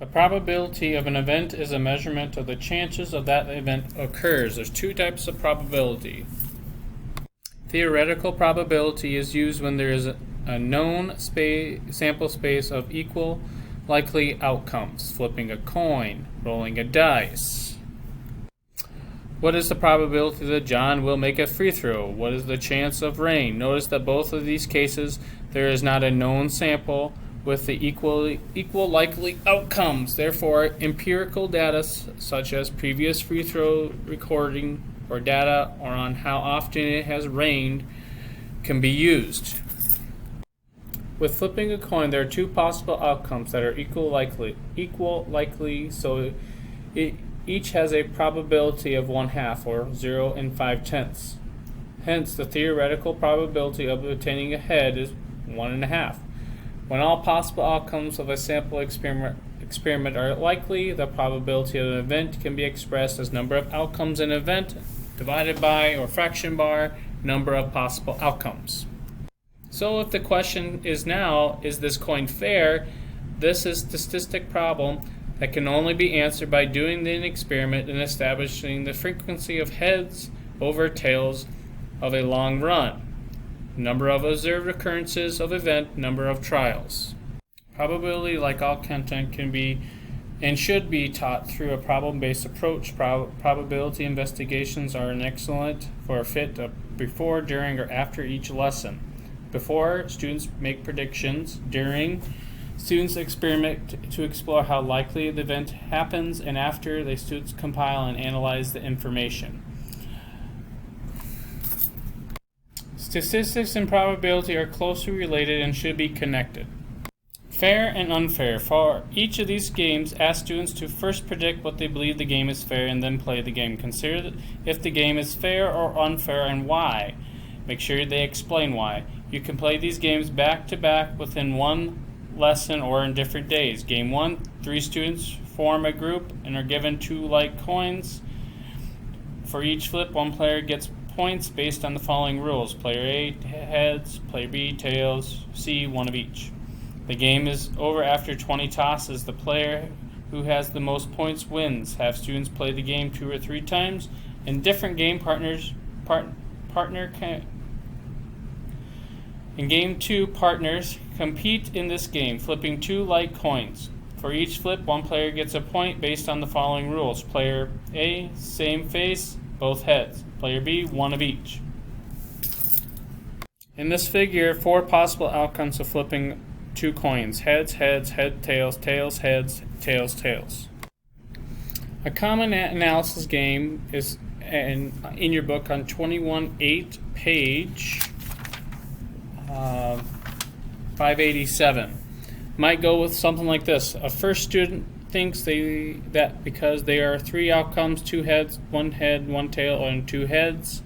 A probability of an event is a measurement of the chances of that event occurs. There's two types of probability. Theoretical probability is used when there is a known sample space of equal likely outcomes, flipping a coin, rolling a dice. What is the probability that John will make a free throw? What is the chance of rain? Notice that both of these cases there is not a known sample with the equal likely outcomes. Therefore, empirical data such as previous free throw recording or data or on how often it has rained can be used. With flipping a coin, there are two possible outcomes that are equal likely, so each has a probability of 1/2 or 0 and 5/10. Hence, the theoretical probability of obtaining a head is 1.5. When all possible outcomes of a sample experiment are likely, the probability of an event can be expressed as number of outcomes in an event divided by, or fraction bar, number of possible outcomes. So if the question is now, is this coin fair? This is a statistic problem that can only be answered by doing the experiment and establishing the frequency of heads over tails of a long run. Number of observed occurrences of event, number of trials. Probability, like all content, can be and should be taught through a problem-based approach. Probability investigations are an excellent for a fit before, during, or after each lesson. Before, students make predictions. During, students experiment to explore how likely the event happens, and after, the students compile and analyze the information. Statistics and probability are closely related and should be connected. Fair and unfair. For each of these games, ask students to first predict what they believe the game is fair and then play the game. Consider if the game is fair or unfair and why. Make sure they explain why. You can play these games back to back within one lesson or in different days. Game 1, 3 students form a group and are given 2 like coins. For each flip, one player gets points based on the following rules. Player A, heads. Player B, tails. C, one of each. The game is over after 20 tosses. The player who has the most points wins. Have students play the game 2 or 3 times, and different game partners in game 2, partners compete in this game, flipping 2 like coins. For each flip, one player gets a point based on the following rules. Player A, same face, both heads. Player B, one of each. In this figure, 4 possible outcomes of flipping 2 coins. Heads, heads, head, tails, tails, heads, tails, tails. A common analysis game is in your book on 21.8, page 587. Might go with something like this. A first student thinks that because there are 3 outcomes, 2 heads, 1 head, 1 tail, and 2 heads,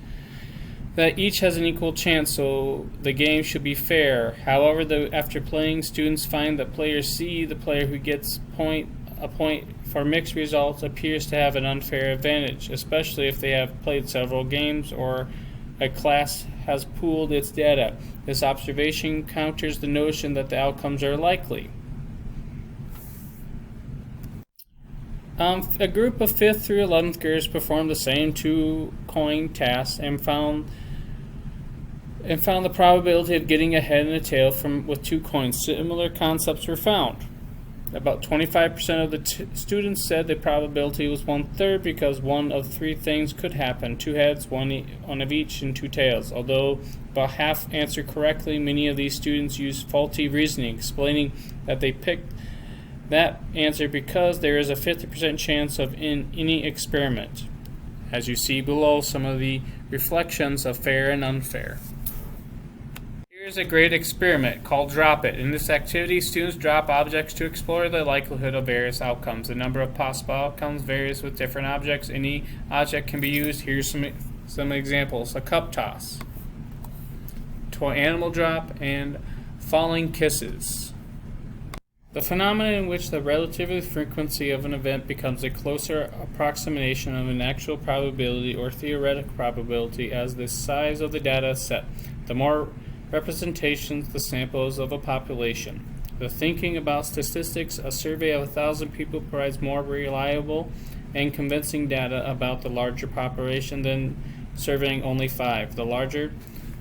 that each has an equal chance, so the game should be fair. However, after playing, students find that player C, the player who gets a point for mixed results, appears to have an unfair advantage, especially if they have played several games or a class has pooled its data. This observation counters the notion that the outcomes are likely. A group of 5th through 11th graders performed the same 2 coin task and found the probability of getting a head and a tail with 2 coins. Similar concepts were found. About 25% of the students said the probability was 1/3 because one of 3 things could happen: 2 heads, one of each, and 2 tails. Although about half answered correctly, many of these students used faulty reasoning, explaining that they picked that answer because there is a 50% chance of in any experiment. As you see below, some of the reflections of fair and unfair. Here's a great experiment called Drop It. In this activity, students drop objects to explore the likelihood of various outcomes. The number of possible outcomes varies with different objects. Any object can be used. Here's some examples. A cup toss, toy animal drop, and falling kisses. The phenomenon in which the relative frequency of an event becomes a closer approximation of an actual probability or theoretical probability as the size of the data set. The more representations the samples of a population. The thinking about statistics, a survey of 1,000 people provides more reliable and convincing data about the larger population than surveying only 5. The larger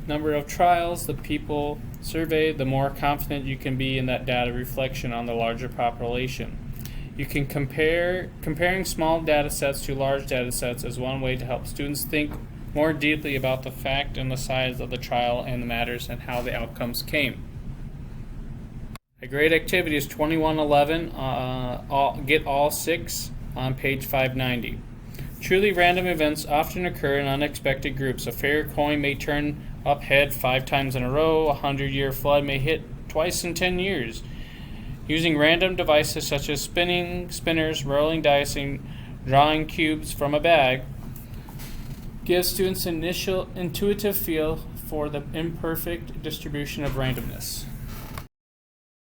number of trials the people survey, the more confident you can be in that data reflection on the larger population. You can comparing small data sets to large data sets is one way to help students think more deeply about the fact and the size of the trial and the matters and how the outcomes came. A great activity is 2111, get all 6 on page 590. Truly random events often occur in unexpected groups. A fair coin may turn up head 5 times in a row. A 100-year flood may hit twice in 10 years. Using random devices such as spinners, rolling dice, and drawing cubes from a bag gives students an initial intuitive feel for the imperfect distribution of randomness.